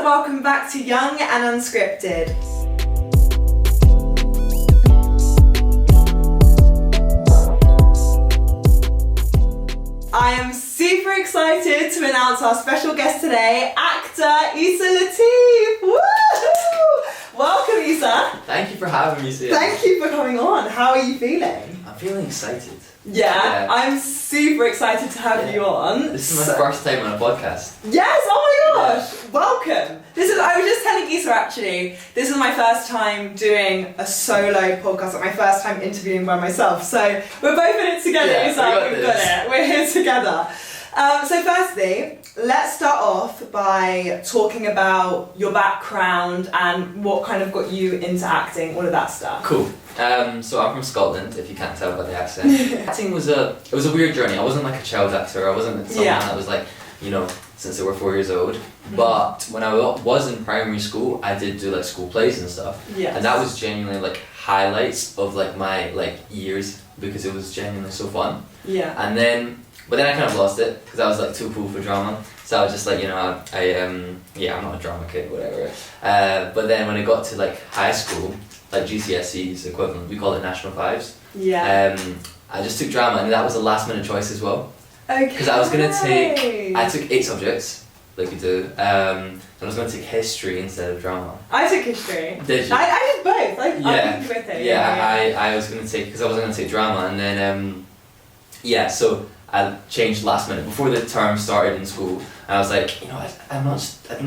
welcome back to Young and Unscripted. I am super excited to announce our special guest today, actor Eisa Latif. Woo! Welcome, Eisa. Thank you for having me, Sienna. Thank you for coming on. How are you feeling? I'm feeling excited. Yeah, I'm super excited to have you on. This is my first time on a podcast. Yes, oh my gosh, welcome. I was just telling Eisa actually, this is my first time doing a solo podcast, like my first time interviewing by myself. So we're both in it together, Eisa, we've got it, we're here together. So firstly, let's start off by talking about your background and what kind of got you into acting, all of that stuff. Cool. So I'm from Scotland, if you can't tell by the accent. Acting was a weird journey. I wasn't like a child actor. I wasn't someone that was like, since they were 4 years old. But when I was in primary school, I did do like school plays and stuff. Yes. And that was genuinely like highlights of like my like years because it was genuinely so fun. Yeah. But then I kind of lost it because I was like too cool for drama. So I was just like, I'm not a drama kid, whatever. But then when I got to like high school, like GCSE's equivalent, we call it National Fives. Yeah. I just took drama, and that was a last minute choice as well. Okay. Because I took 8 subjects, like you do, and I was going to take history instead of drama. I took history. Did you? I did both. I did both. I was going to take, because I wasn't going to take drama, and then, so I changed last minute before the term started in school, and I was like, I'm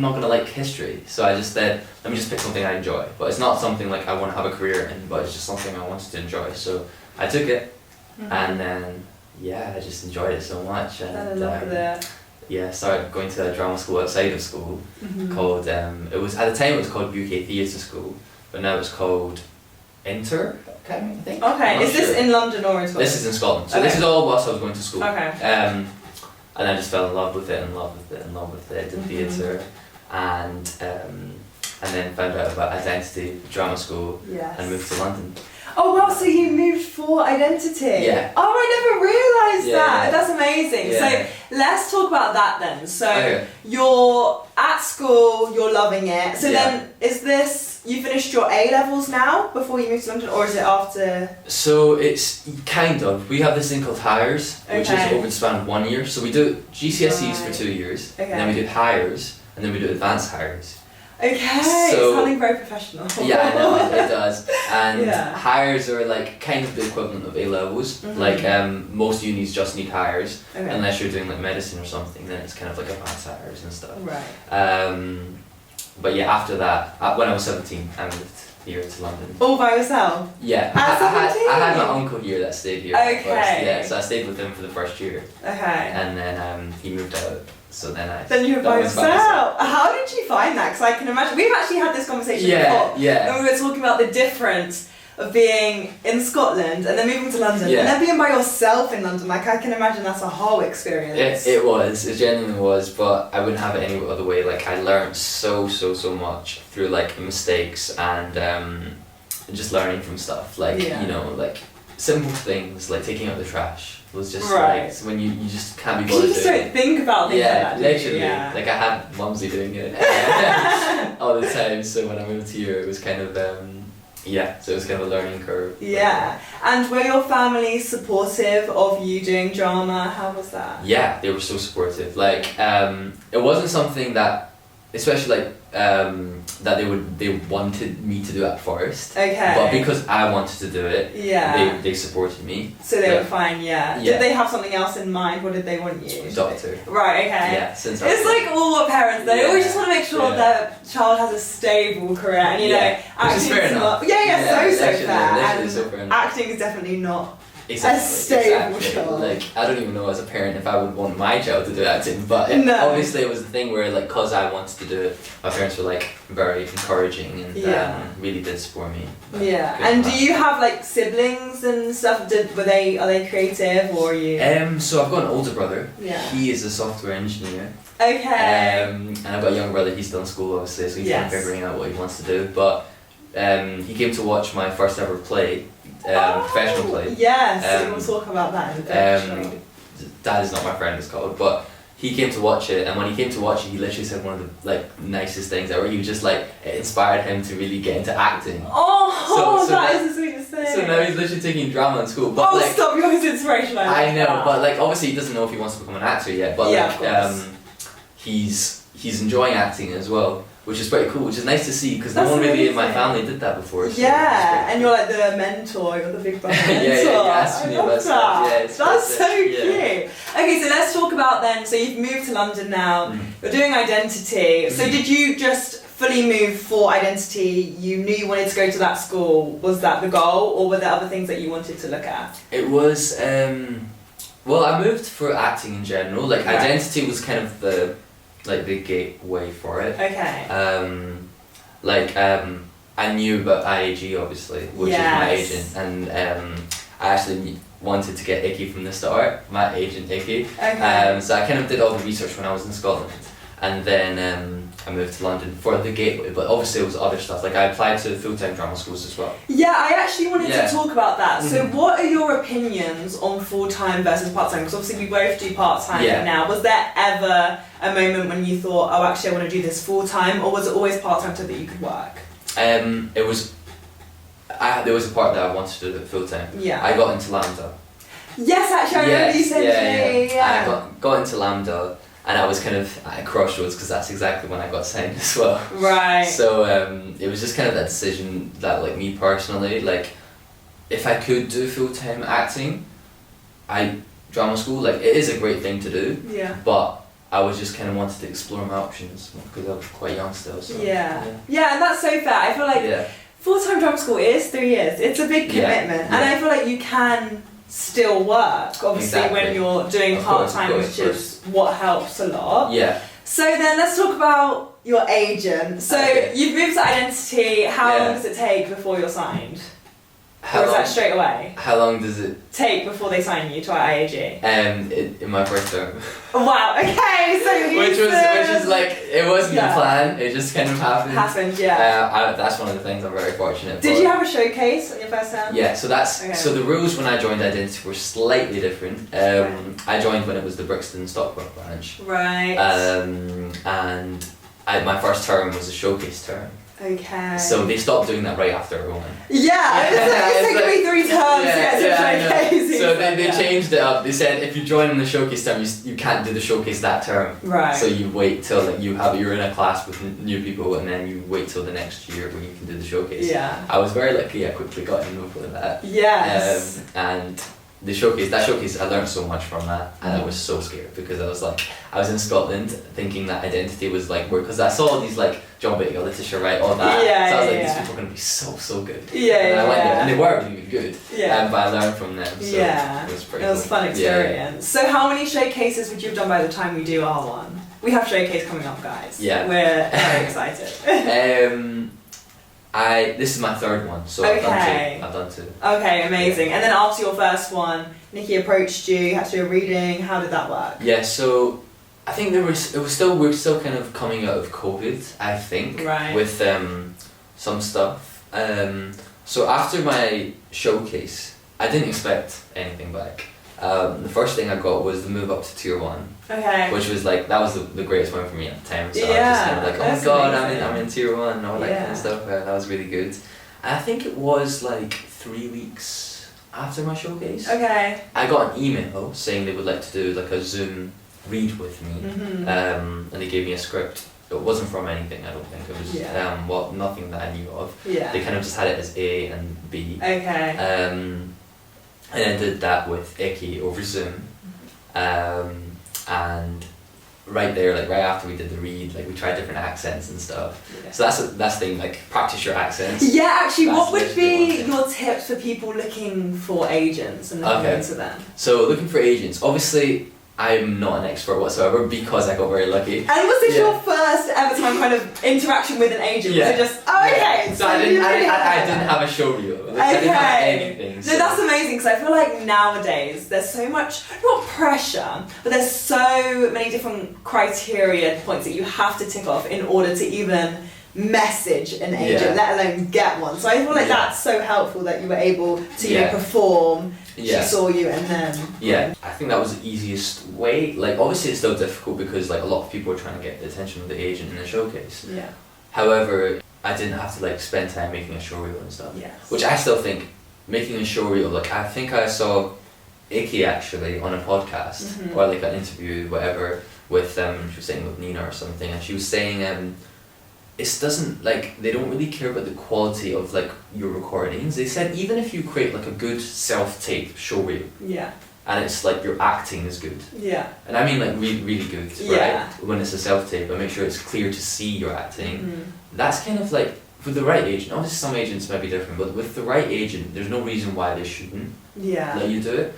not gonna like history, so I just said, let me just pick something I enjoy, but it's not something like I want to have a career in, but it's just something I wanted to enjoy, so I took it, and then I just enjoyed it so much, and I love it. Started going to a drama school outside of school called it was at the time it was called UK Theatre School, but now it's called Inter Academy, I think. Okay, is this in London or in Scotland? This is in Scotland. So this is all whilst I was going to school. Okay. And I just fell in love with it, did theatre, and then found out about identity, drama school, and moved to London. Oh wow, so you moved for identity? Yeah. Oh, I never realised that. Yeah. That's amazing. Yeah. So let's talk about that then. So you're at school, you're loving it. So then is this, you finished your A-levels now before you moved to London, or is it after? So it's kind of, we have this thing called Hires, which is over the span of 1 year. So we do GCSEs for 2 years, and then we do Hires, and then we do Advanced Hires. Okay, so, it's sounding very professional. Yeah, I know, it does. And Hires are like kind of the equivalent of A-levels. Like most unis just need Hires, unless you're doing like medicine or something, then it's kind of like Advanced Hires and stuff. Right. But after that, when I was 17, I moved here to London. All by yourself? Yeah. I had my uncle here that stayed here first. Yeah, so I stayed with him for the first year. Okay. And then he moved out. So then you were by yourself. How did you find that? Because I can imagine, we've actually had this conversation before. And we were talking about the difference of being in Scotland and then moving to London and then being by yourself in London. Like, I can imagine that's a whole experience. It genuinely was, but I wouldn't have it any other way. Like, I learned so much through like mistakes and just learning from stuff. Like, like simple things like taking out the trash was just like when you just can't be bothered. You just don't think about things like that, literally. Like I had Mumsy doing it all the time. So when I moved here, it was kind of so it was kind of a learning curve. Yeah, and were your family supportive of you doing drama? How was that? Yeah, they were so supportive. Like it wasn't something that, especially like that they wanted me to do at first. Okay. But because I wanted to do it, they supported me. So they were fine, Did they have something else in mind? What did they want you? Doctor. Right, okay. Yeah, since it's like all parents, they always just want to make sure their child has a stable career, and acting is fair enough. So fair. And acting is definitely not a stable child. Like, I don't even know as a parent if I would want my child to do acting, but obviously it was the thing where, like, cause I wanted to do it, my parents were like very encouraging and really did support me. And do you have like siblings and stuff? Are they creative, or are you? So I've got an older brother. He is a software engineer. Okay. And I've got a younger brother. He's still in school, obviously, so he's kind of figuring out what he wants to do. But he came to watch my first ever play. Professional play. Yes, we'll talk about that in the Dad Is Not My Friend, it's called, but he came to watch it, and when he came to watch it, he literally said one of the like nicest things ever. He was just like, it inspired him to really get into acting. Oh, that is the sweetest thing. So now he's literally taking drama in school. But stop, you're his inspiration. I know, but like obviously he doesn't know if he wants to become an actor yet. But he's enjoying acting as well, which is pretty cool, which is nice to see because no one really in my family did that before. So and you're like the mentor, you're the big brother mentor. you asked me about that. Yeah, that's so cute. Okay, so let's talk about then, so you've moved to London now, you're doing identity. So did you just fully move for identity? You knew you wanted to go to that school, was that the goal, or were there other things that you wanted to look at? It was, well, I moved for acting in general, like identity was kind of the gateway for it. Okay. I knew about IAG obviously, which is my agent, and I actually wanted to get Icky from the start, my agent Icky. Okay. So I kind of did all the research when I was in Scotland, and then I moved to London for the gateway, but obviously it was other stuff, like I applied to full-time drama schools as well. Yeah, I actually wanted to talk about that. So what are your opinions on full-time versus part-time? Because obviously we both do part-time now. Was there ever a moment when you thought, oh actually I want to do this full-time, or was it always part-time so that you could work? It was, there was a part that I wanted to do it full-time. Yeah. I got into Lambda. Yes, actually I remember you said I got into Lambda, and I was kind of at a crossroads because that's exactly when I got signed as well. Right. So it was just kind of that decision that, like me personally, like if I could do full-time acting, drama school, like it is a great thing to do. Yeah. But I was just kind of wanted to explore my options because I was quite young still. So, yeah, and that's so fair. I feel like full-time drama school is 3 years. It's a big commitment, and I feel like you can still work, obviously, when you're doing part-time, which is what helps a lot. Yeah. So then let's talk about your agent. So you've moved to identity. How long does it take before you're signed? Or is that straight away? How long does it take before they sign you to IAG? In my first term. Wow. Okay. So which is like, it wasn't a plan. It just kind of happened. That's one of the things I'm very fortunate for. Did you have a showcase on your first term? Yeah. So so the rules when I joined Identity were slightly different. I joined when it was the Brixton Stockport branch. Right. And my first term was a showcase term. Okay. So they stopped doing that right after Roman. Yeah, it's taken me 3 terms to get to showcase. So they changed it up. They said if you join in the showcase term, you can't do the showcase that term. Right. So you wait till you're in a class with new people, and then you wait till the next year when you can do the showcase. Yeah. I was very lucky. I quickly got involved with that. Yes. And that showcase, I learned so much from that, and I was so scared because I was in Scotland thinking that identity was like because I saw all these like John Baker, Letitia Wright, all that. So I was like, these people are going to be so good. And I went there, and they were really good. But I learned from them. So it was pretty. It was a fun experience. So how many showcases would you have done by the time we do R1? We have showcase coming up, guys. Yeah. We're very excited. This is my third one, so I've done two. Okay, amazing. And then after your first one, Nikki approached you, you had to do a reading. How did that work? Yeah, so I think we were still kind of coming out of COVID, I think, with some stuff. So after my showcase, I didn't expect anything back. The first thing I got was the move up to tier 1. Okay. Which was like, that was the greatest one for me at the time. So I was just kind of like, oh my god, I'm in tier 1 and all that kind of stuff. That was really good. And I think it was like 3 weeks after my showcase. Okay. I got an email saying they would like to do like a Zoom read with me. And they gave me a script. It wasn't from anything, I don't think. It was nothing that I knew of. Yeah. They kind of just had it as A and B. Okay. And I did that with Icky over Zoom. And right there, like right after we did the read, like we tried different accents and stuff. Yeah. So that's the thing, like practice your accents. Yeah, actually, what would be your tips for people looking for agents and looking into them? So looking for agents, obviously I'm not an expert whatsoever because I got very lucky. And was this your first ever time kind of interaction with an agent? Was it just, So I didn't have a show reel. I didn't have anything. So. No, that's amazing because I feel like nowadays there's so much, not pressure, but there's so many different criteria points that you have to tick off in order to even message an agent, let alone get one. So I feel like that's so helpful that you were able to perform she saw you and then... Yeah, I think that was the easiest way. Like, obviously it's still difficult because like a lot of people are trying to get the attention of the agent in the showcase. Yeah. However, I didn't have to like spend time making a showreel and stuff. Yes. Which I still think, making a showreel, like I think I saw Icky actually on a podcast or like an interview, whatever, with she was saying with Nina or something, and she was saying it doesn't, like, they don't really care about the quality of like your recordings. They said even if you create like a good self-tape showreel, and it's like your acting is good, and I mean like really, really good, right? When it's a self-tape, but make sure it's clear to see your acting. That's kind of like, with the right agent, obviously some agents might be different, but with the right agent, there's no reason why they shouldn't let you do it.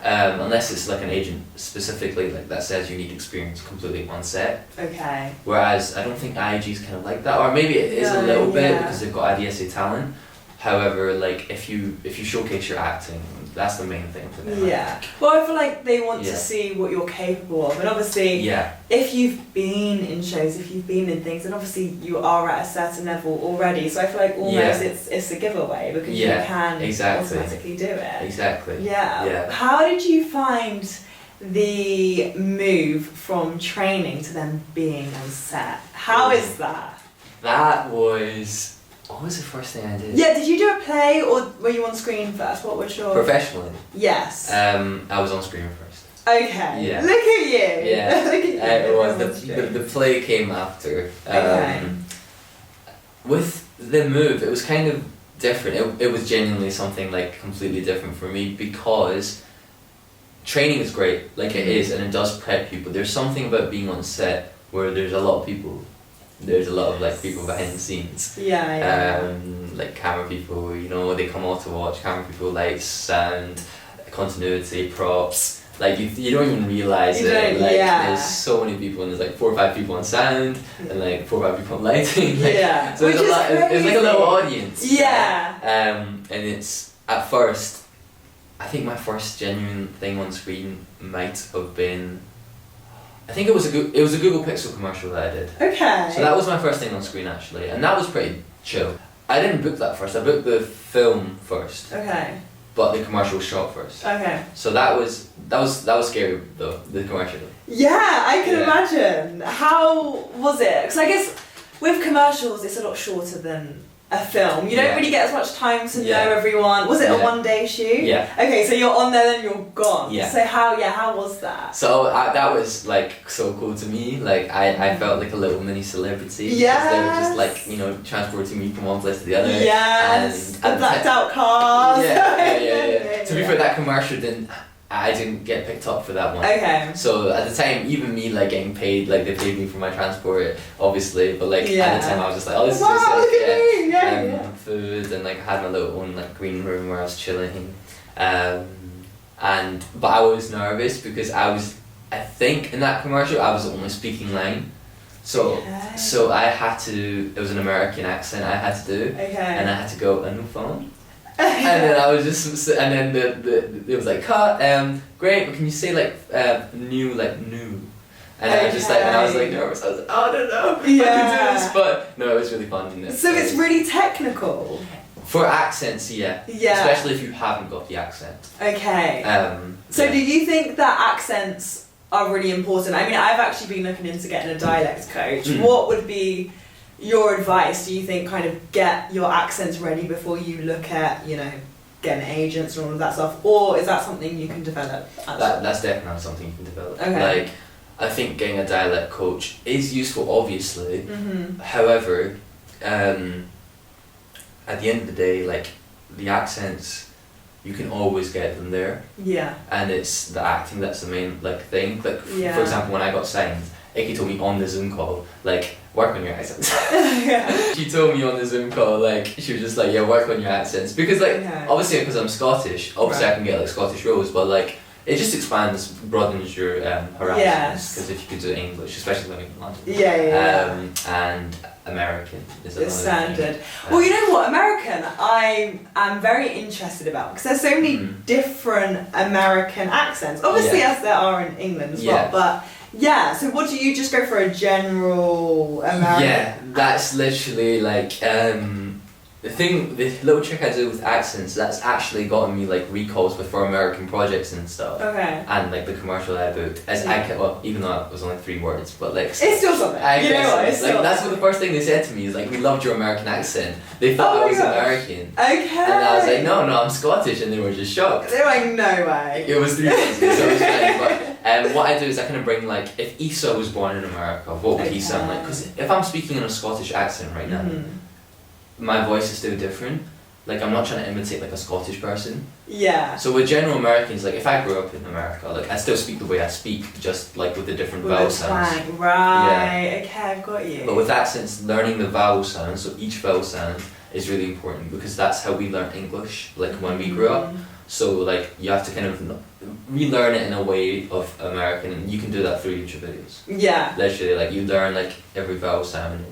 Unless it's like an agent specifically like that says you need experience completely on set. Okay. Whereas I don't think IAG's kind of like that, or maybe it is a little bit because they've got IDSA talent. However, like if you showcase your acting, that's the main thing for them. Well, I feel like they want to see what you're capable of, and obviously, if you've been in shows, if you've been in things, then obviously you are at a certain level already. So I feel like almost it's a giveaway because you can automatically do it. Exactly. Yeah. How did you find the move from training to then being on set? How is that? That was... What was the first thing I did? Yeah, did you do a play or were you on screen first? What was your... Professionally? Yes. I was on screen first. Okay. Yeah. Look at you. Yeah. Look at you. It was the play came after. With the move, it was kind of different. It was genuinely something like completely different for me because training is great, like it is, and it does prep you, but there's something about being on set where there's a lot of people. There's a lot of like people behind the scenes. Like camera people, you know, they come all to watch. Camera people, lights, sound, continuity, props. Like you don't even realise it. Like there's so many people, and there's like 4 or 5 people on sound, and like 4 or 5 people on lighting. Like, so which is crazy. It's like a little audience. And it's at first, I think my first genuine thing on screen might have been. I think it was a Google Pixel commercial that I did. Okay. So that was my first thing on screen actually, and that was pretty chill. I didn't book that first. I booked the film first. Okay. But the commercial was shot first. Okay. So that was scary though, the commercial. Yeah, I can imagine. How was it? Because I guess with commercials, it's a lot shorter than a film. You don't really get as much time to know everyone. Was it a one-day shoot? Yeah. Okay, so you're on there, then you're gone. Yeah. So how was that? So that was like so cool to me. Like I felt like a little mini celebrity. Yes. Because they were just like, you know, transporting me from one place to the other. Yes. And the blacked out cars. Yeah. To be fair, that commercial I didn't get picked up for that one. Okay. So at the time, even me like getting paid, like they paid me for my transport, obviously. But like at the time, I was just like, oh, this is sick. Food and like I had my little own like green room where I was chilling. But I was nervous because I think in that commercial I was the only speaking line. So I had to. It was an American accent I had to do. And I had to go a new phone. And then I was just, and then it was like cut. Great, but can you say like new, like new? And I was just like, and I was like nervous. I was like, oh, I don't know if I can do this, but no, it was really fun. So it's really technical. For accents, yeah. Especially if you haven't got the accent. Okay. So do you think that accents are really important? I mean, I've actually been looking into getting a dialect coach. What would be your advice? Do you think kind of get your accents ready before you look at, you know, getting agents and all of that stuff, or is that something you can develop? That's definitely something you can develop. Okay. Like, I think getting a dialect coach is useful, obviously. However, at the end of the day, like the accents, you can always get them there. Yeah. And it's the acting that's the main like thing. Like for example, when I got signed, Icky told me on the Zoom call, like, work on your accents. She told me on the Zoom call, like, she was just like, yeah, work on your accents. Because, like, obviously, because I'm Scottish, obviously I can get, like, Scottish roles, but, like, it just broadens your horizons. Because if you could do English, especially living in London. And American is another standard. Well, you know what, American, I am very interested about, because there's so many different American accents. Obviously, as there are in England as well, but... Yeah, so what do you just go for a general American? Yeah, that's literally like, the little trick I do with accents, that's actually gotten me like recalls for American projects and stuff. Okay. And like the commercial I booked, even though it was only 3 words, but like it's still something. That's what the first thing they said to me is like, we loved your American accent. They thought I was American. Okay. And I was like, no, I'm Scottish, and they were just shocked. They were like, no way. It was 3 words, so it was fine. But what I do is I kind of bring like, if Eisa was born in America, what would he sound like? Because if I'm speaking in a Scottish accent right now. My voice is still different. Like, I'm not trying to imitate like a Scottish person. Yeah. So with general Americans, like if I grew up in America, like I still speak the way I speak, just like with the different vowel sounds. Right. Okay, I've got you. But with accents, learning the vowel sounds, so each vowel sound is really important because that's how we learn English. Like when we grew up. So like you have to kind of relearn it in a way of American, and you can do that through YouTube videos. Yeah. Literally, like you learn like every vowel sound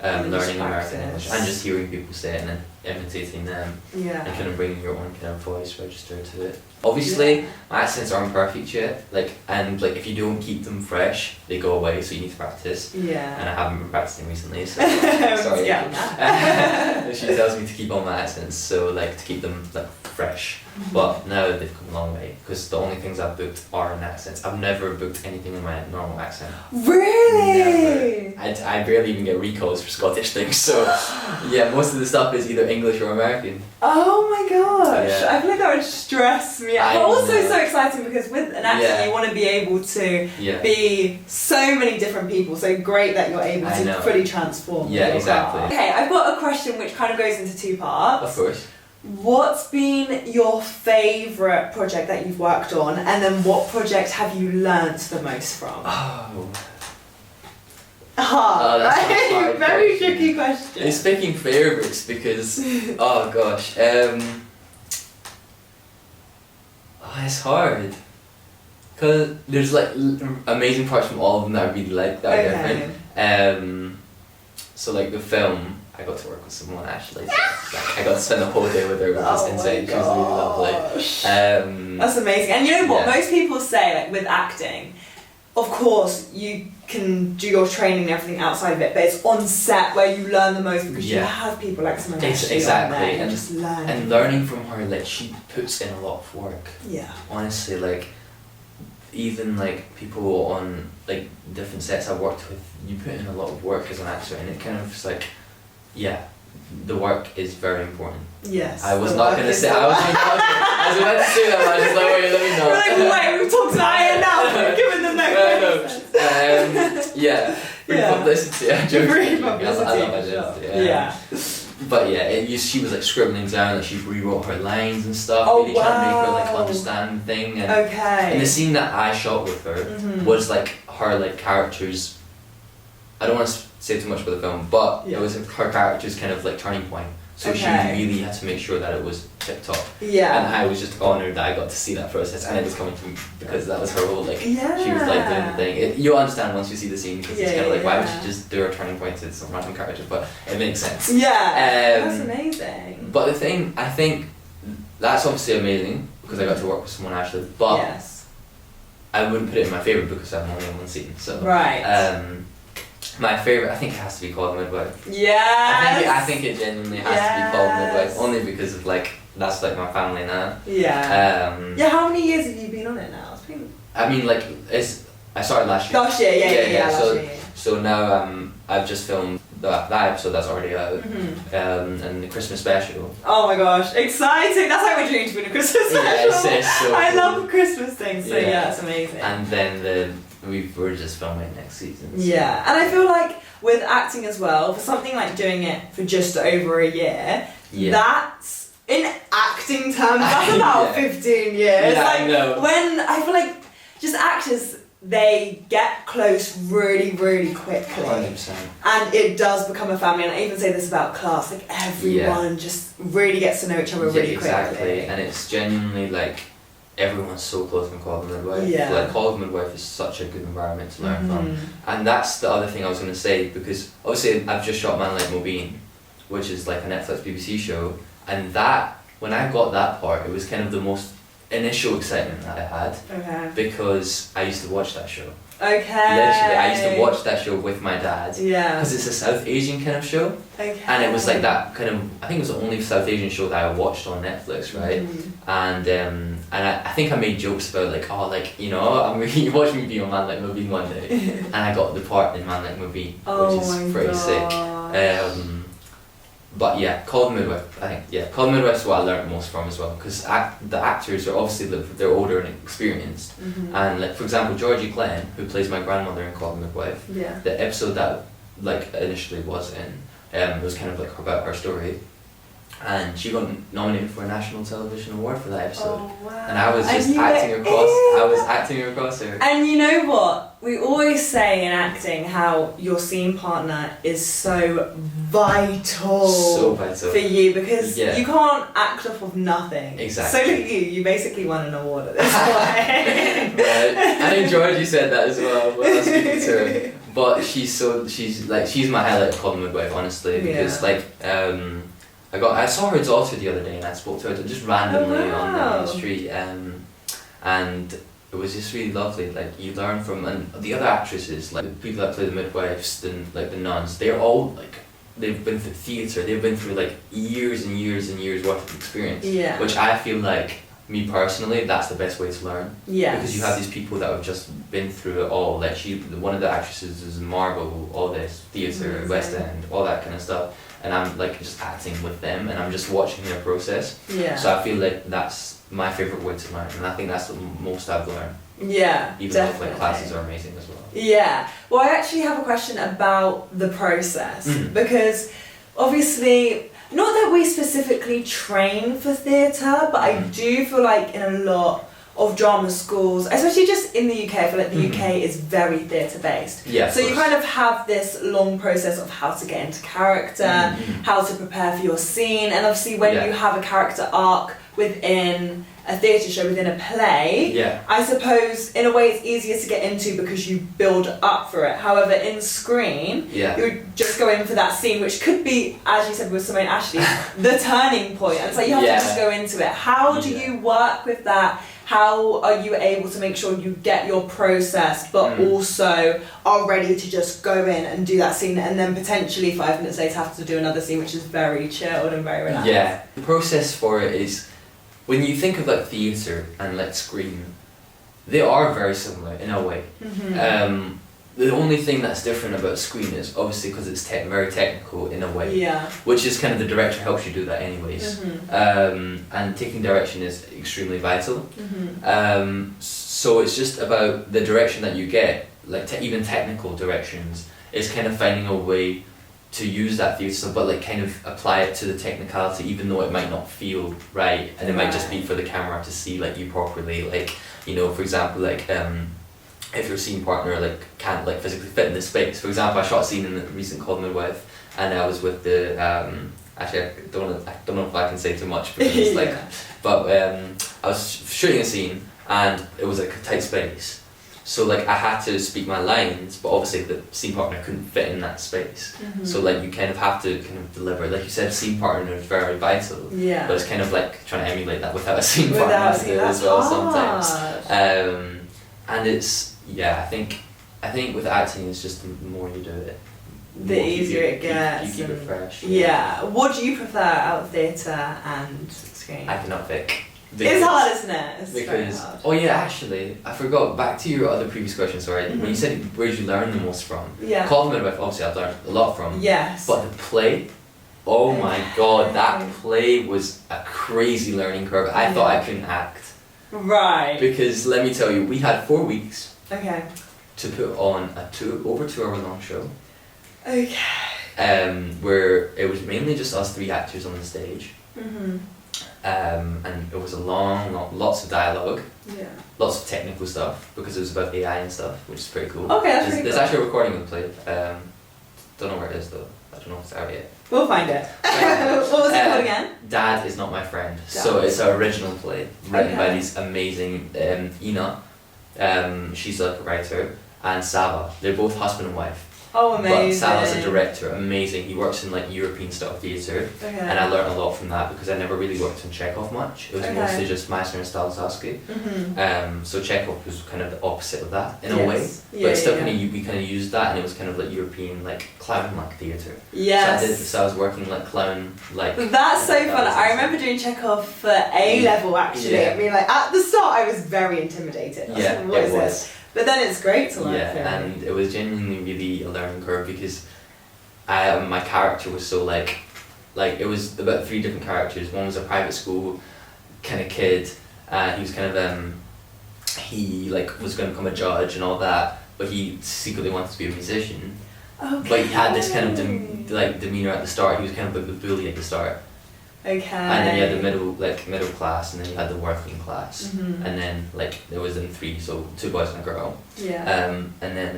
and learning American English and just hearing people say it and then imitating them. Yeah. And kind of bringing your own kind of voice register to it. Obviously, my accents aren't perfect yet. And if you don't keep them fresh, they go away. So you need to practice. Yeah. And I haven't been practicing recently, so sorry. Yeah. She tells me to keep all my accents, so like to keep them like fresh. But now they've come a long way because the only things I've booked are in accents. I've never booked anything in my normal accent. Really? Never. I barely even get recalls for Scottish things. So yeah, most of the stuff is either English or American. Oh my gosh! Yeah. I feel like that would stress me out. But also so exciting because with an accent you want to be able to be so many different people. So great that you're able to fully transform. Yeah, exactly. Okay, I've got a question which kind of goes into 2 parts. Of course. What's been your favourite project that you've worked on, and then what project have you learnt the most from? That's a hard very question. tricky question. It's picking favourites because, oh gosh, it's hard. Because there's like amazing parts from all of them that I really like that are different. So like the film, I got to work with someone actually. So I got to spend the whole day with her, which was insane. She was really lovely. That's amazing. And you know what? Most people say, like with acting, of course you can do your training and everything outside of it, but it's on set where you learn the most because you have people like someone exactly on there and just learn. And learning from her, like she puts in a lot of work. Yeah. Honestly, like even like people on like different sets I've worked with, you put in a lot of work as an actor, and it kind of just like, the work is very important. Yes. I was not going to say, I was about to say that, but I was just like, wait, let me know. You're like, wait, we've talked about it now, given the no. Free publicity. Free publicity. I love it. But she was like scribbling down, like she rewrote her lines and stuff, really trying to make her like understand the thing. And the scene that I shot with her was like her like characters. I don't want to say too much about the film, but it was her character's kind of like turning point. So she really had to make sure that it was tip top. Yeah. And I was just honoured that I got to see that process, and it was coming from because that was her whole like she was like doing the thing. You'll understand once you see the scene because it's kind of like why would she just do her turning point to some random character, but it makes sense. Yeah. That's amazing. But the thing, I think that's obviously amazing because I got to work with someone actually, but I wouldn't put it in my favourite because I'm only in one scene. So my favourite, I think it has to be Call the Midwife. Yes. I think it genuinely has to be Call the Midwife, only because of like that's like my family now. Yeah. How many years have you been on it now? It's been. I mean, like I started last year. Last year, So now I've just filmed that episode that's already out, and the Christmas special. Oh my gosh, exciting! That's like my dream to be in a Christmas special. It's so I cool. love Christmas things, so it's amazing. And then we're just filming next season. So. Yeah, and I feel like with acting as well, for something like doing it for just over a year, that's, in acting terms, that's about 15 years. Yeah, like, I know. When, I feel like, just actors, they get close really, really quickly. 100%. And it does become a family, and I even say this about class, like everyone just really gets to know each other really quickly. And it's genuinely like, everyone's so close in Call the Midwife. Yeah. Like Call the Midwife is such a good environment to learn from. And that's the other thing I was going to say, because obviously I've just shot Man Like Mobeen, which is like a Netflix BBC show, and that, when I got that part, it was kind of the most initial excitement that I had, because I used to watch that show. Okay. Literally, I used to watch that show with my dad. Yeah. Because it's a South Asian kind of show. Okay. And it was like that kind of, I think it was the only South Asian show that I watched on Netflix, right? And I think I made jokes about like, oh, like, you know, I'm really watching me be on Man Like Movie one day. And I got the part in Man Like Movie, which is pretty sick. But yeah, Call the Midwife, I think, Call the Midwife is what I learned most from as well, because the actors are obviously, they're older and experienced. And like, for example, Georgie Glenn, who plays my grandmother in Call the Midwife, the episode that like initially was in, it was kind of like about her story. And she got nominated for a national television award for that episode. Oh, wow. And I was just acting across her. And you know what? We always say in acting how your scene partner is so vital for you, because you can't act off of nothing. Exactly. So look at you basically won an award at this point. Right. I think Georgie said that as well when I was speaking to her. But she's my highlight of Call the Midwife, honestly, because like I saw her daughter the other day and I spoke to her just randomly on the street, and it was just really lovely. Like, you learn from, and the other actresses, like the people that play the midwives, like the nuns, they're all like, they've been through theatre, they've been through like years and years and years worth of experience, which I feel like, me personally, that's the best way to learn. Because you have these people that have just been through it all. Like one of the actresses is in Marvel, all this theatre, West End, all that kind of stuff. And I'm like just acting with them, and I'm just watching their process. So I feel like that's my favourite way to learn, and I think that's the most I've learned. Even though like classes are amazing as well. Well, I actually have a question about the process, because obviously, not that we specifically train for theatre, but I do feel like in a lot of drama schools, especially just in the UK, I feel like the UK is very theatre based. So you kind of have this long process of how to get into character, how to prepare for your scene, and obviously when you have a character arc within a theatre show, within a play, I suppose in a way it's easier to get into because you build up for it. However, in screen, you just go in for that scene, which could be, as you said with Simone Ashley, the turning point. And so you have to just go into it. How do you work with that? How are you able to make sure you get your process, but also are ready to just go in and do that scene, and then potentially 5 minutes later have to do another scene, which is very chilled and very relaxed? The process for it is, when you think of like theatre and like screen, they are very similar in a way. The only thing that's different about screen is obviously because it's very technical in a way, which is kind of the director helps you do that anyways. And taking direction is extremely vital. So it's just about the direction that you get, like even technical directions, is kind of finding a way to use that theatre stuff, but like kind of apply it to the technicality, even though it might not feel right, and it might just be for the camera to see like you properly. Like, you know, for example, like if your scene partner like can't like physically fit in the space. For example, I shot a scene in the recent Call the Midwife, and I was with the actually I don't know if I can say too much because like, but I was shooting a scene and it was like a tight space. So like I had to speak my lines, but obviously the scene partner couldn't fit in that space. So like you kind of have to kind of deliver. Like you said, scene partner is very vital. But it's kind of like trying to emulate that without a scene partner as well sometimes. And it's I think with acting, it's just the more you do it, the easier it gets. You keep it fresh. What do you prefer out of theatre and screen? I cannot pick. It's hard, isn't it? It's because hard. Actually, I forgot. Back to your other previous question. Sorry, when you said where did you learn the most from? Call the Midwife. Obviously, I've learned a lot from. But the play, oh my god, that play was a crazy learning curve. I thought I couldn't act. Because let me tell you, we had 4 weeks. To put on a over 2 hour long show. Where it was mainly just us 3 actors on the stage. And it was a lots of dialogue, lots of technical stuff, because it was about AI and stuff, which is pretty cool. There's actually a recording of the play. Don't know where it is though. I don't know if it's out yet. We'll find it. What was it called again? Dad Is Not My Friend. So it's an original play written by these amazing Ina. She's like a writer, and Sava. They're both husband and wife. Oh, amazing. But Sal is a director, amazing. He works in like European style theatre, Okay. and I learned a lot from that because I never really worked on Chekhov much. It was Okay. mostly just Meissner and Stanislavski. So Chekhov was kind of the opposite of that in a way, but still kind of we kind of used that, and it was kind of like European like clown-like theatre. Yes. So I was working like clown like. That's so fun. I remember doing Chekhov for A level actually. Yeah. I mean, like at the start, I was very intimidated. I was like, what is this? But then it's great to learn. Yeah, and it was genuinely really a learning curve because my character was so like it was about 3 different characters. One was a private school kind of kid. He was kind of he like was going to become a judge and all that, but he secretly wanted to be a musician. Okay. But he had this kind of demeanor at the start. He was kind of like the bully at the start. Okay. And then you had the middle class, and then you had the working class, and then like there was in 3, so 2 boys and a girl. Yeah. And then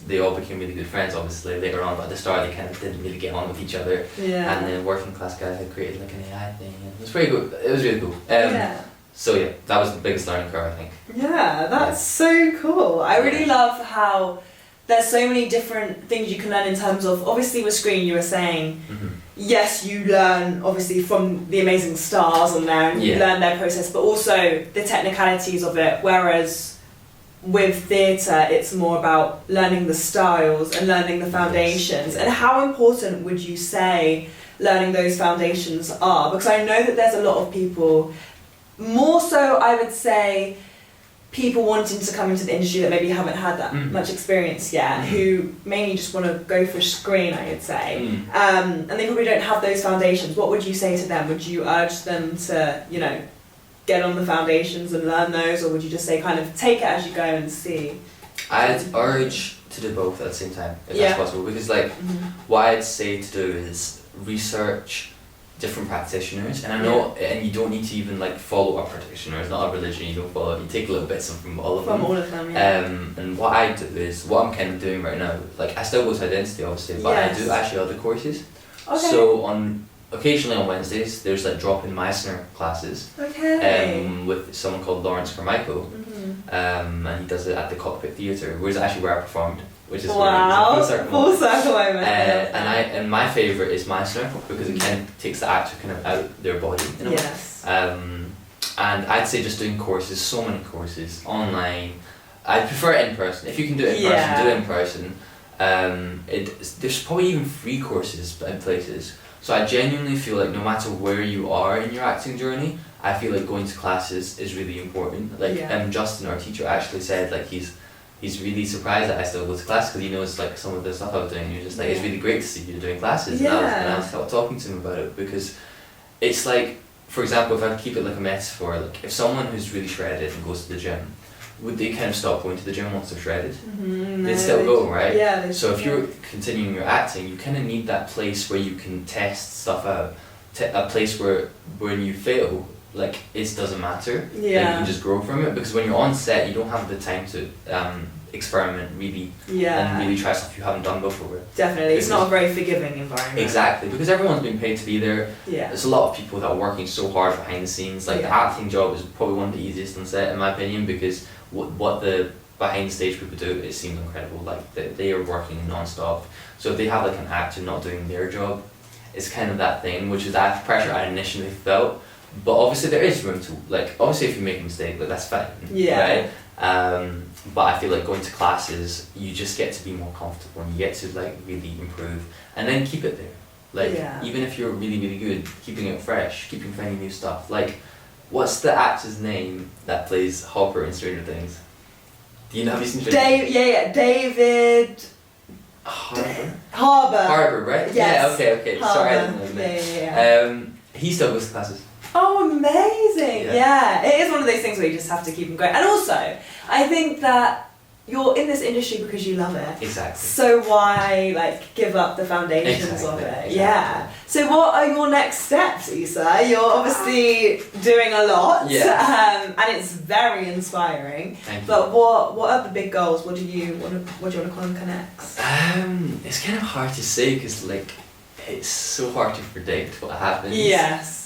they all became really good friends obviously later on, but at the start they kind of didn't really get on with each other. Yeah. And the working class guy had created like an AI thing, and it was pretty good. It was really cool. Yeah. So yeah, that was the biggest learning curve, I think. Yeah, that's so cool. I really love how there's so many different things you can learn in terms of, obviously with screen you were saying, yes, you learn obviously from the amazing stars on there and you learn their process, but also the technicalities of it, whereas with theatre it's more about learning the styles and learning the foundations. And how important would you say learning those foundations are? Because I know that there's a lot of people, more so I would say people wanting to come into the industry that maybe haven't had that much experience yet, who mainly just want to go for screen, I would say, and they probably don't have those foundations. What would you say to them? Would you urge them to, you know, get on the foundations and learn those, or would you just say kind of take it as you go and see? I'd urge to do both at the same time, if that's possible, because like what I'd say to do is research different practitioners, and I know, and you don't need to even like follow a practitioner. It's not a religion. You don't follow it. You take little bits from all of them. From all of them, yeah. And what I do is what I'm kind of doing right now. Like I still go to identity, obviously, but I do actually other courses. Okay. So occasionally on Wednesdays, there's like drop-in Meissner classes. Okay. With someone called Lawrence Carmichael. And he does it at the Cockpit Theatre, which is actually where I performed. Which is full circle moment. And my favourite is Meissner because it kind of takes the actor kind of out their body in a way. And I'd say just doing courses, so many courses online. I prefer it in person. If you can do it in person, do it in person. There's probably even free courses in places. So I genuinely feel like no matter where you are in your acting journey, I feel like going to classes is really important. Like Justin, our teacher, actually said like he's really surprised that I still go to class because he knows like some of the stuff I was doing. And he was just like, it's really great to see you doing classes. And I was talking to him about it because it's like, for example, if I keep it like a metaphor, like if someone who's really shredded and goes to the gym, would they kind of stop going to the gym once they're shredded? They'd still go, right? Yeah. So if you're continuing your acting, you kind of need that place where you can test stuff out. A place where when you fail, like it doesn't matter. Like, you can just grow from it, because when you're on set, you don't have the time to experiment really and really try stuff you haven't done before. Definitely, it's not a very forgiving environment. Exactly, because everyone's been paid to be there. There's a lot of people that are working so hard behind the scenes. Like the acting job is probably one of the easiest on set, in my opinion, because what the behind the stage people do, it seems incredible. Like they are working non-stop. So if they have like an actor not doing their job, it's kind of that thing, which is that pressure I initially felt. But obviously there is room to, like, obviously if you make a mistake, like that's fine, right? But I feel like going to classes, you just get to be more comfortable and you get to like really improve and then keep it there. Like even if you're really, really good, keeping it fresh, keeping finding new stuff. Like, what's the actor's name that plays Hopper in Stranger Things? Do you know, have you seen Stranger Things? David... Harbour, right? Yes. Yeah, okay. Harbour. Sorry, I didn't know that. He still goes to classes. Oh, amazing! Yeah, it is one of those things where you just have to keep them going. And also, I think that you're in this industry because you love it. Exactly. So why like give up the foundations of it? Exactly. Yeah. So what are your next steps, Eisa? You're obviously doing a lot, and it's very inspiring. Thank you. But what are the big goals? What do you want to conquer next? It's kind of hard to say because like it's so hard to predict what happens. Yes.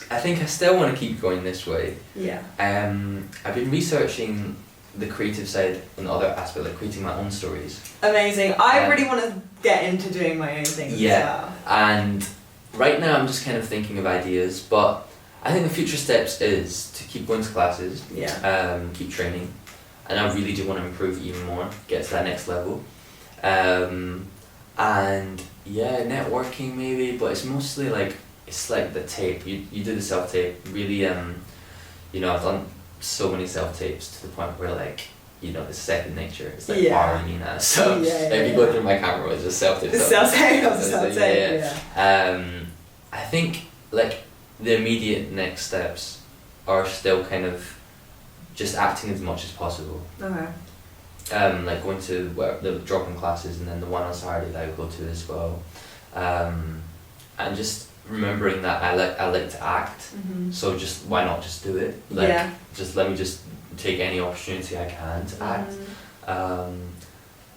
I think I still want to keep going this way. Yeah. I've been researching the creative side and the other aspect, like creating my own stories. Amazing. I really want to get into doing my own things as well. And right now I'm just kind of thinking of ideas, but I think the future steps is to keep going to classes, keep training, and I really do want to improve even more, get to that next level. And yeah, networking maybe, but it's mostly like, it's like the tape. You do the self-tape, really, you know, I've done so many self-tapes to the point where like, you know, it's second nature. It's like part of me now. So if you go through my camera, it's just self-tape. Self-tape. I think like the immediate next steps are still kind of just acting as much as possible. Okay. Like going to the drop-in classes, and then the one on Saturday that I go to as well, and just remembering that I like to act, so just why not just do it? Like just let me just take any opportunity I can to act.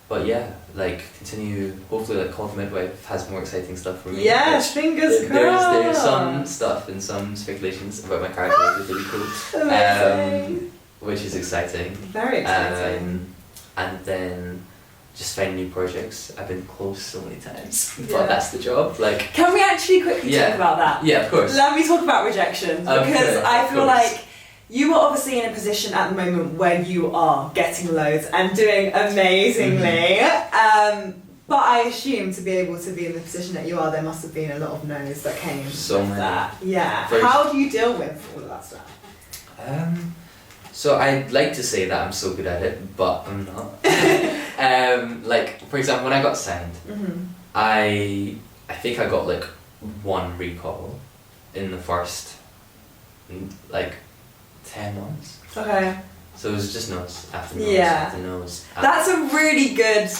But yeah, like continue. Hopefully, like Call the Midwife has more exciting stuff for me. Yes, fingers crossed. There's some stuff and some speculations about my character, which is really cool. Amazing. Which is exciting. Very exciting. And then just find new projects. I've been close so many times, but that's the job. Like, can we actually quickly talk about that? Yeah, of course. Let me talk about rejection, because I feel like you are obviously in a position at the moment where you are getting loads and doing amazingly. But I assume to be able to be in the position that you are, there must have been a lot of no's that came so with many. that. Yeah. How do you deal with all of that stuff? So I'd like to say that I'm so good at it, but I'm not. Like, for example, when I got signed, I think I got like 1 recall in the first like 10 months. Okay. So it was just no's after no's after no's. That's a really good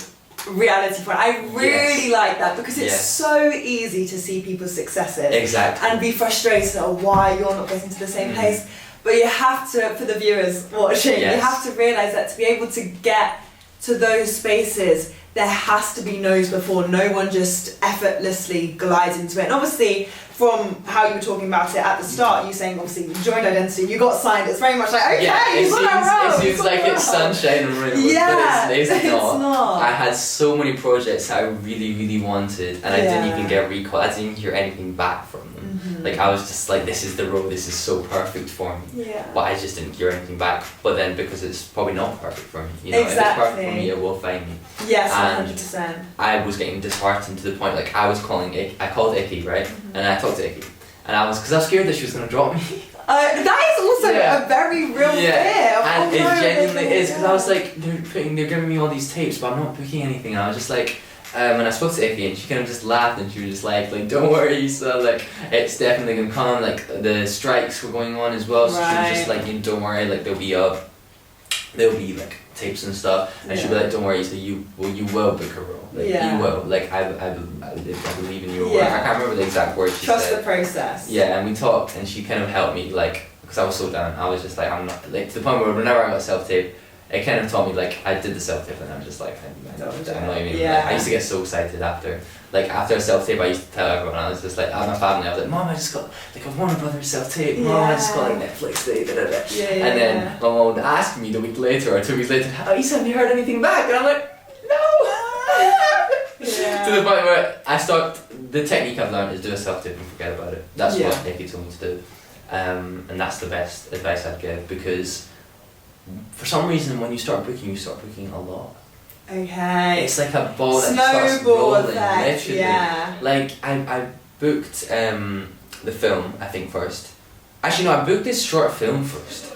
reality point. I really like that, because it's so easy to see people's successes and be frustrated at why you're not getting to the same place. But you have to, for the viewers watching, you have to realise that to be able to get to those spaces, there has to be no's before. No one just effortlessly glides into it. And obviously, from how you were talking about it at the start, you saying obviously you joined Identity, you got signed, it's very much like, okay, it seems like it's sunshine and rainbows, but it's not. I had so many projects that I really, really wanted, and I didn't even get recall. I didn't even hear anything back from them. Like, I was just like, this is the role, this is so perfect for me. But I just didn't hear anything back. But then, because it's probably not perfect for me, you know, if it's perfect for me, it will find me. Yes, 100%. I was getting disheartened to the point, like, I called Icky, right? And I talked to Icky. And because I was scared that she was going to drop me. That is also a very real fear. And it genuinely is, because I was like, they're giving me all these tapes, but I'm not booking anything. And I was just like, and I spoke to Icky, and she kind of just laughed, and she was just like, don't worry, so like, it's definitely going to come. Like, the strikes were going on as well, so she was just like, don't worry, like, there'll be like tapes and stuff, and she'll be like, don't worry, so you will book a role. Like, you will. Like, I believe in your work. I can't remember the exact words she said. Trust the process. Yeah, and we talked, and she kind of helped me, like, because I was so down. I was just like, I'm not, like, to the point where whenever I got self-tape, it kind of taught me, like, I did the self-tape, and I'm just like, I'm not even, like, I used to get so excited after a self-tape. I used to tell everyone, I was just like, at my family, I was like, Mom, I just got like a Warner Brothers self-tape. Mom, I just got like Netflix day. And then my mom would ask me the week later or 2 weeks later, Eisa, have you heard anything back? And I'm like, no. To the point where the technique I've learned is do a self-tape and forget about it. That's what Nikki told me to do. And that's the best advice I'd give, because for some reason when you start booking a lot. Okay. It's like a ball that starts rolling, literally. Yeah. Like, I booked the film, I think, first. Actually, no, I booked this short film first.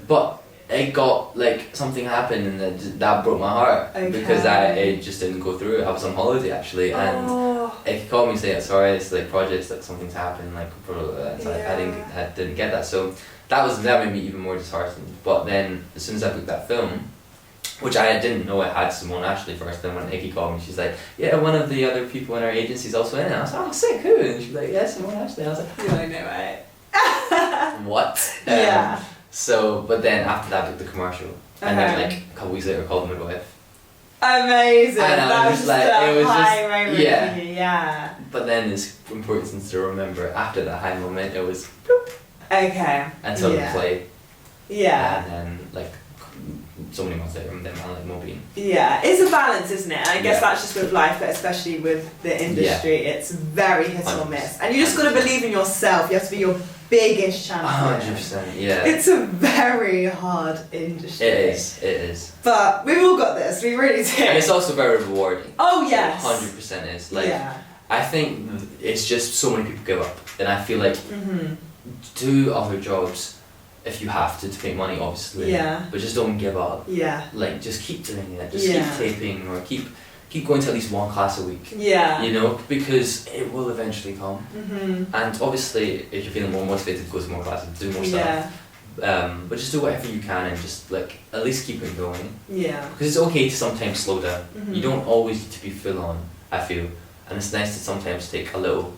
But it got, like, something happened, and that broke my heart. Because it just didn't go through. I was on holiday, actually, and it called me saying, sorry, it's like projects, like something's happened, like, I didn't get that. So that made me even more disheartened. But then, as soon as I booked that film, which I didn't know I had Simone Ashley first, then when Icky called me, she's like, yeah, one of the other people in our agency's also in it. I was like, oh, sick, who? And she's like, yeah, Simone Ashley. I was like, you don't know, right? What? So, but then after that, I booked the commercial. And then, like, a couple weeks later, Called the Midwife. Amazing. And I was just like, it was high moment for you, But then it's important to remember, after that high moment, it was okay. Until the play. Yeah. And then, like, so many months later, and then man like Moby. Yeah, it's a balance, isn't it? And I guess Yeah. that's just with life, but especially with the industry, it's very hit or miss. And you just got to believe in yourself. You have to be your biggest champion. 100%, yeah. It's a very hard industry. It is. But we've all got this, we really do. And it's also very rewarding. Oh, yes. 100% is. Like, yeah. I think it's just so many people give up. And I feel like do other jobs if you have to make money, obviously. Yeah. But just don't give up. Yeah. Like, just keep doing it. Just keep taping or keep going to at least one class a week. Yeah. You know, because it will eventually come. And obviously, if you're feeling more motivated, go to more classes, do more stuff. But just do whatever you can and just like at least keep it going. Yeah. Because it's okay to sometimes slow down. You don't always need to be full on, I feel. And it's nice to sometimes take a little,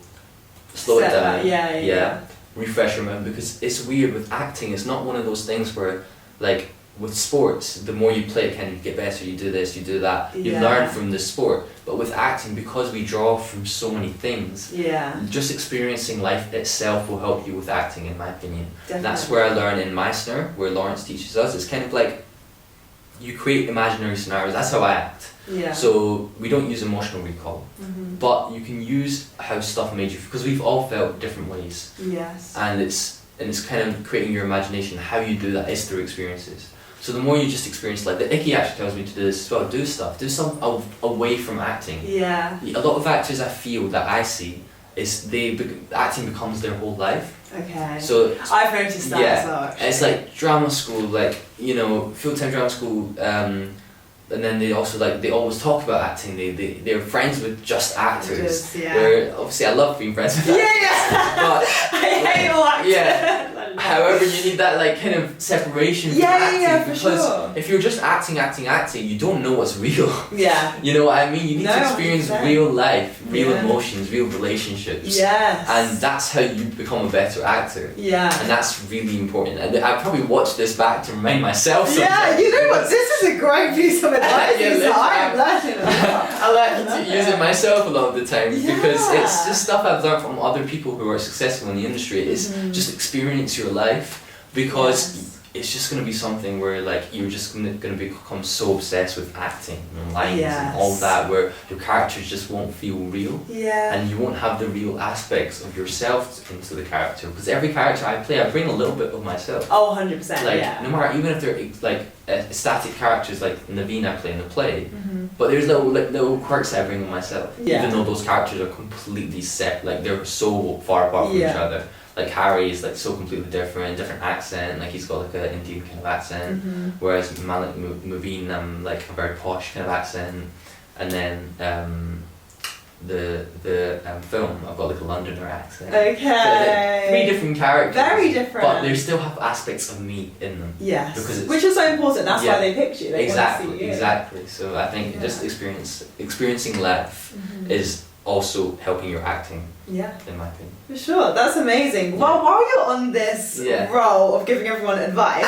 slow it down. Yeah. Refresh your mind, because it's weird with acting. It's not one of those things where, like, with sports, the more you play it, kind of get better. You do this, you do that. You learn from the sport. But with acting, because we draw from so many things, just experiencing life itself will help you with acting, in my opinion. Definitely. That's where I learn in Meissner, where Lawrence teaches us. It's kind of like you create imaginary scenarios. That's how I act. Yeah. So we don't use emotional recall, but you can use how stuff made you, because we've all felt different ways. Yes. And it's kind of creating your imagination. How you do that is through experiences. So the more you just experience, like the Icky actually tells me to do this as well. Do stuff. Do some away from acting. Yeah. A lot of actors I feel that I see is acting becomes their whole life. Okay. So I've noticed that as well. Actually. It's like drama school, like, you know, full-time drama school. And then they also they always talk about acting. They're friends with just actors. Where obviously I love being friends with actors. But I hate all actors. Yeah. However, you need that like kind of separation from acting, because if you're just acting, you don't know what's real. Yeah. You know what I mean? You need to experience 100%. Real life, real emotions, real relationships. Yes. And that's how you become a better actor. Yeah. And that's really important. And I probably watch this back to remind myself sometimes. Yeah, you know what? This is a great piece of advice. I'm learning a lot. I like to use it myself a lot of the time, because it's just stuff I've learned from other people who are successful in the industry. Is just experience your life, because it's just going to be something where like you're just going to become so obsessed with acting and lines and all that, where your characters just won't feel real, and you won't have the real aspects of yourself into the character, because every character I play, I bring a little bit of myself. Oh, 100%. Like no matter, even if they're like static characters like Naveen I play in the play, but there's little quirks I bring of myself, even though those characters are completely separate, like they're so far apart from each other. Like Harry is like so completely different accent, like he's got like an Indian kind of accent, whereas Malik Mubin, like a very posh kind of accent, and then the film, I've got like a Londoner accent. Okay. Like, 3 different characters. Very different. But they still have aspects of me in them. Yes. Which is so important. That's why they picked you. They want to see you. Exactly. So I think just experiencing life is also helping your acting. Yeah. In my opinion. For sure, that's amazing. Well, while you're on this role of giving everyone advice,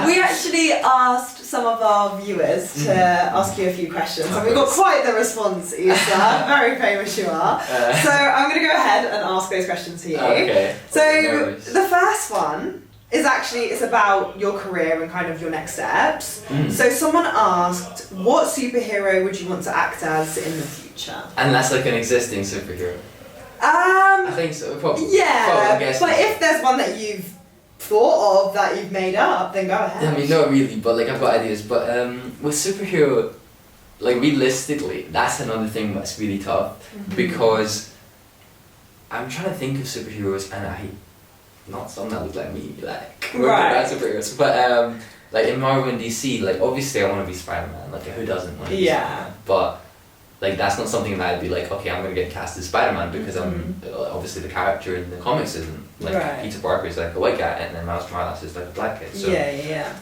we actually asked some of our viewers to ask you a few questions, and we got quite the response, Eisa. Very famous you are. So I'm going to go ahead and ask those questions to you. Okay. So the first one is actually, it's about your career and kind of your next steps. So someone asked, what superhero would you want to act as in the future? And that's like an existing superhero. I think so. Probably. Yeah, but if there's one that you've thought of that you've made up, then go ahead. I mean, not really, but like I've got ideas. But with superhero, like realistically, that's another thing that's really tough, because I'm trying to think of superheroes, and not some that look like me, like bad superheroes, but like in Marvel and DC, like obviously I want to be Spider-Man. Like who doesn't want to be Spider-Man? But like that's not something that I'd be like, okay, I'm gonna get cast as Spider-Man, because I'm obviously the character in the comics isn't like Peter Parker is like a white guy, and then Miles Morales is like a black kid. So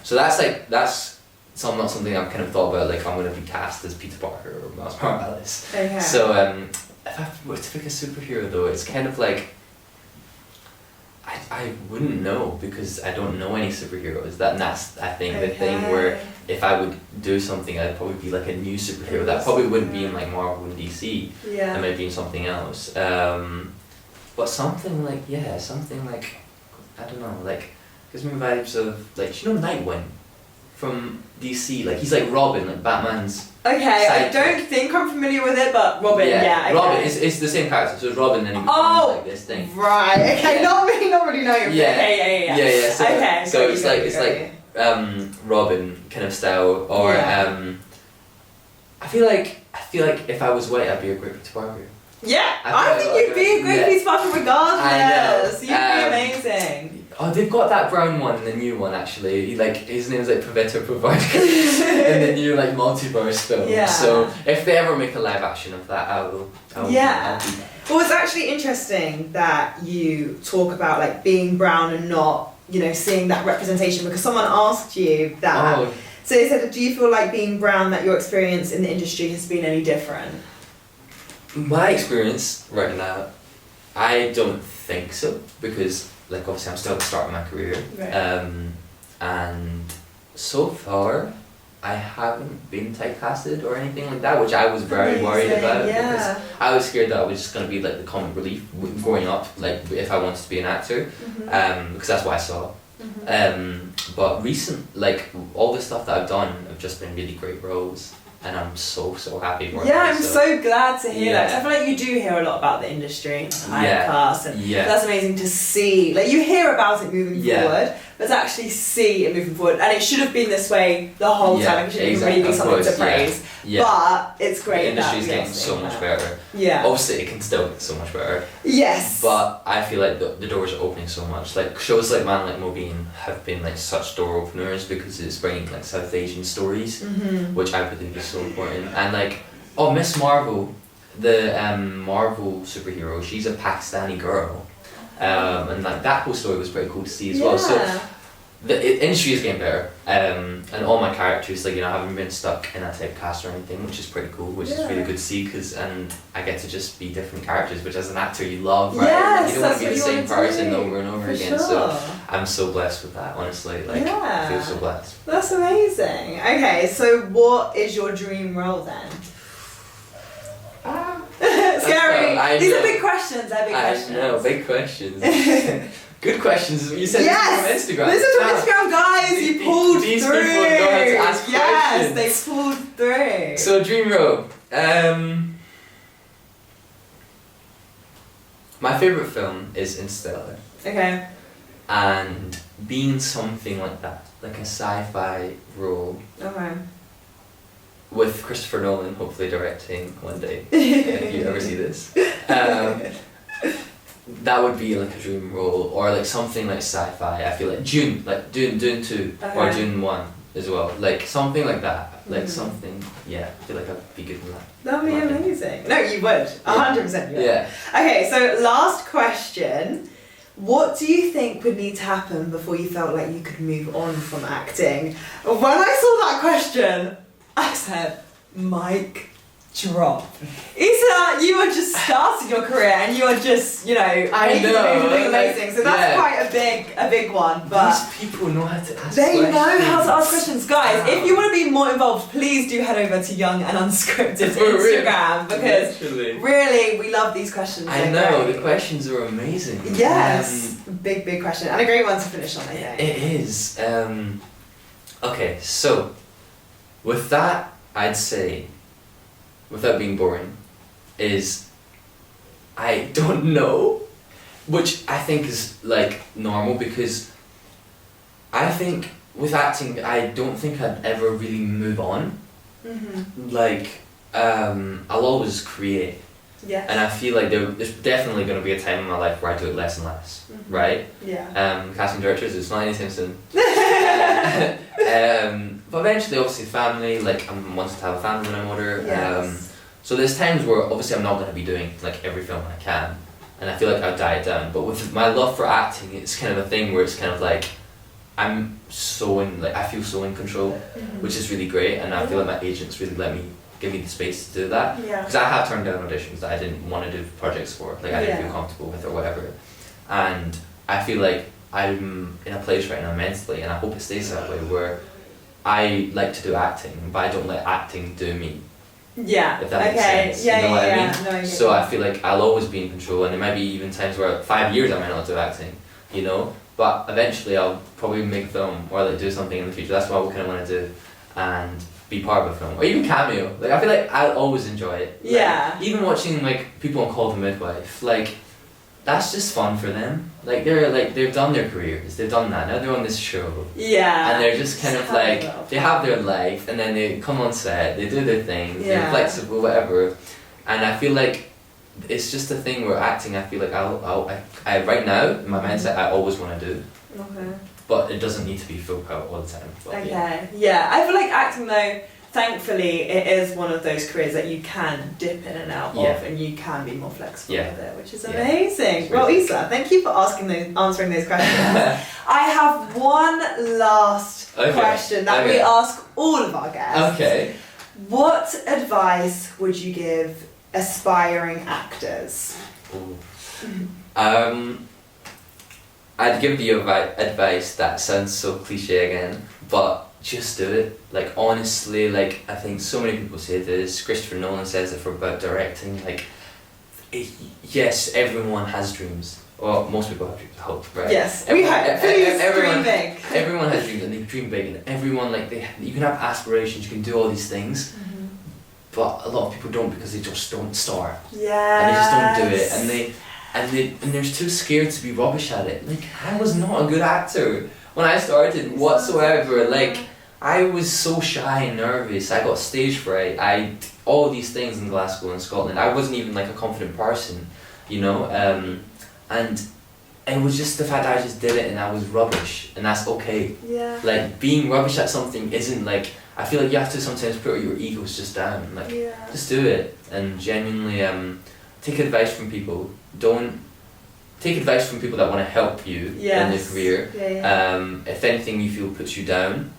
so that's not something I've kind of thought about. Like I'm gonna be cast as Peter Parker or Miles Morales. Okay. So if I were to pick a superhero though, it's kind of like I wouldn't know, because I don't know any superheroes. That's I think the thing where if I would do something, I'd probably be like a new superhero that probably wouldn't be in like Marvel and DC. Yeah. I might be in something else. But something like I don't know, like gives me vibes of like, you know, Nightwing from DC. Like he's like Robin, like Batman's. Okay, I don't think I'm familiar with it, but Robin, yeah. Okay. Robin, it's the same character. So it's Robin, then he becomes like this thing. Right. Okay. Not really knowing. Yeah. Yeah. So, okay. So it's like Robin kind of style, or I feel like if I was white, I'd be a great Peter Parker. Yeah, I think you'd be a great Peter Parker regardless. You'd be amazing. Oh, they've got that brown one in the new one actually. His name's like Pavetta Pravardka in the new like multiverse film. Yeah. So if they ever make a live action of that, I'll do that. Well, it's actually interesting that you talk about like being brown and not, seeing that representation, because someone asked you that. Oh. So they said, do you feel like being brown, that your experience in the industry has been any different? My experience right now, I don't think so, because like obviously I'm still at the start of my career, right. And so far I haven't been typecasted or anything like that, which I was very worried about, because I was scared that I was just going to be like the comic relief growing up, like if I wanted to be an actor, because that's what I saw. But all the stuff that I've done have just been really great roles, and I'm so happy for it. Yeah, I'm so glad to hear that. I feel like you do hear a lot about the industry, typecast, and that's amazing to see. Like you hear about it moving forward, but to actually see it moving forward, and it should have been this way the whole time. It shouldn't really be something to praise. But it's great. The industry's getting so much better. Yeah. Obviously, it can still get so much better. Yes. But I feel like the doors are opening so much. Like shows like Man Like Mobeen have been like such door openers, because it's bringing like South Asian stories, which I believe is so important. And like, Miss Marvel, the Marvel superhero, she's a Pakistani girl, and like that whole story was pretty cool to see as well. So the industry is getting better, and all my characters, like, haven't been stuck in a typecast or anything, which is pretty cool, which is really good to see, and I get to just be different characters, which as an actor you love, right? Yes, you don't want to be the same person do. over and over again. Sure. So I'm so blessed with that, honestly. Like, I feel so blessed. That's amazing. Okay, so what is your dream role then? Scary. These are big questions. They're big questions. I know, big questions. Good questions. You said this from Instagram. This is from Instagram, guys. You pulled these through. These people know how to ask questions. Yes, they pulled through. So dream role. My favourite film is Interstellar. Okay. And being something like that, like a sci-fi role. Okay. With Christopher Nolan hopefully directing one day, if you ever see this. That would be like a dream role, or like something like sci-fi. I feel like Dune 2, or Dune 1 as well. Like something like that. Like something, I feel like I'd be good with that. That'd be amazing. No, you would. 100% you would. Yeah. Okay, so last question. What do you think would need to happen before you felt like you could move on from acting? When I saw that question, I said, mic drop. Isa, you are just starting your career, and you are just, doing amazing. So that's quite a big one. But these people know how to ask questions. They know how to ask questions. Guys, if you want to be more involved, please do head over to Young and Unscripted Instagram, because really, we love these questions. I know, the questions are amazing. Yes, big question, and a great one to finish on, I think. It is. Okay, so with that, I'd say, without being boring, is I don't know, which I think is like normal, because I think with acting I don't think I'd ever really move on. Like I'll always create, and I feel like there's definitely going to be a time in my life where I do it less and less, right? Casting directors, it's not anytime soon. But eventually, obviously, family, like, I wanted to have a family when I'm older. So there's times where, obviously, I'm not going to be doing, like, every film I can. And I feel like I'll diet down. But with my love for acting, it's kind of a thing where it's kind of like, I feel so in control, which is really great. And I feel like my agents really give me the space to do that. Because I have turned down auditions that I didn't want to do projects for. Like, I didn't feel comfortable with or whatever. And I feel like I'm in a place right now mentally, and I hope it stays that way, where I like to do acting, but I don't let acting do me. Yeah. If that makes sense. You know what I mean? No, so I feel like I'll always be in control, and there might be even times where 5 years I might not do acting, but eventually I'll probably make a film or like do something in the future. That's what I kind of want to do, and be part of a film or even cameo. Like I feel like I'll always enjoy it. Like, even watching like people on Call the Midwife, like that's just fun for them. Like they've done their careers, they've done that. Now they're on this show. Yeah. And they're just kind of like they have their life, and then they come on set, they do their thing, they're flexible, whatever. And I feel like it's just a thing where acting, I feel like I right now in my mindset I always want to do. Okay. But it doesn't need to be full power all the time. But, okay. Yeah. I feel like acting though, thankfully, it is one of those careers that you can dip in and out of, and you can be more flexible with it, which is amazing. Well, Eisa, thank you for answering those questions. I have one last question that we ask all of our guests. Okay. What advice would you give aspiring actors? I'd give you advice that sounds so cliche again, but just do it. Like honestly, like I think so many people say this. Christopher Nolan says it for about directing. Like, yes, everyone has dreams. Well, most people have dreams. I hope, right? Yes, we hope. Please dream big. Everyone has dreams, and they dream big, and everyone you can have aspirations. You can do all these things, but a lot of people don't because they just don't start. Yeah. And they just don't do it, and they're too scared to be rubbish at it. Like I was not a good actor when I started whatsoever. Like I was so shy and nervous. I got stage fright. I all these things in Glasgow and Scotland. I wasn't even like a confident person, you know. And it was just the fact that I just did it and I was rubbish, and that's okay. Yeah. Like being rubbish at something isn't like. I feel like you have to sometimes put your egos just down. Like just do it and genuinely take advice from people. Don't take advice from people that want to help you in your career. If anything you feel puts you down,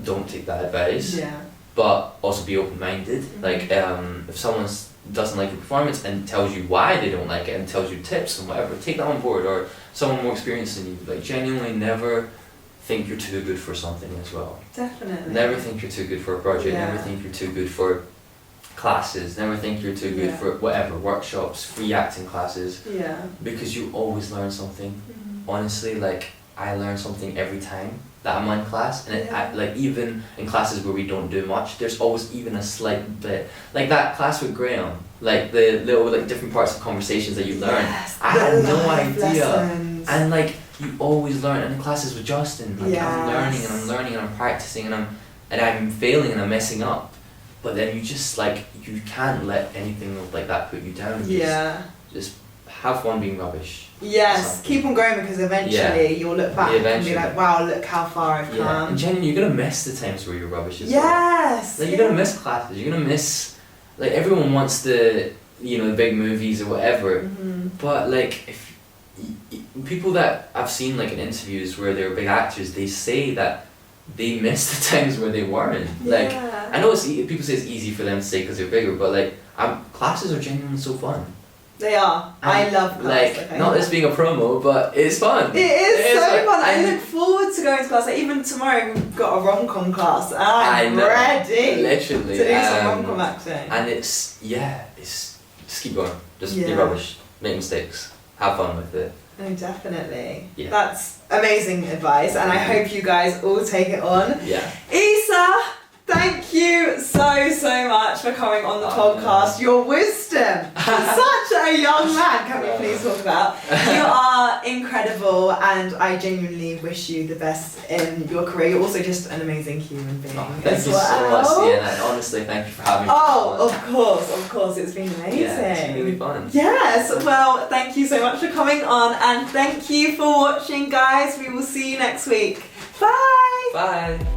don't take that advice. But also be open-minded. Like if someone doesn't like your performance and tells you why they don't like it and tells you tips and whatever, take that on board. Or someone more experienced than you, like genuinely never think you're too good for something as well. Definitely. Never think you're too good for a project. Never think you're too good for classes. Never think you're too good for whatever, workshops, free acting classes. Because you always learn something. Honestly, like I learn something every time that I'm in class, and like even in classes where we don't do much, there's always even a slight bit. Like that class with Graham, like the little like different parts of conversations that you learn. I had no idea. Lessons. And like you always learn, and in classes with Justin, like I'm learning and I'm practicing and I'm failing and I'm messing up. But then you just like you can't let anything like that put you down. Just have fun being rubbish. Yes, keep on going because eventually you'll look back and be like, wow, look how far I've come. And genuinely, you're gonna miss the times where you're rubbish as well. Like you're gonna miss classes. You're gonna miss like everyone wants the the big movies or whatever. But like if people that I've seen like in interviews where they're big actors, they say that they miss the times where they weren't. Like I know people say it's easy for them to say because they're bigger, but like classes are genuinely so fun. They are. I love class. Like not this being a promo, but it's fun. It is so fun. I look forward to going to class. Like, even tomorrow we've got a rom-com class, and I'm ready. Literally to do some rom-com acting. And it's just keep going. Just be rubbish. Make mistakes. Have fun with it. No, definitely. That's amazing advice, and I hope you guys all take it on. Eisa, thank you so much for coming on the podcast. Your wisdom, such a young man, can we please talk about? You are incredible, and I genuinely wish you the best in your career. You're also just an amazing human being. Thank you so much, Sienna, and honestly, thank you for having me. Of course, it's been amazing. It's been really fun. Yes, well, thank you so much for coming on, and thank you for watching, guys. We will see you next week. Bye! Bye!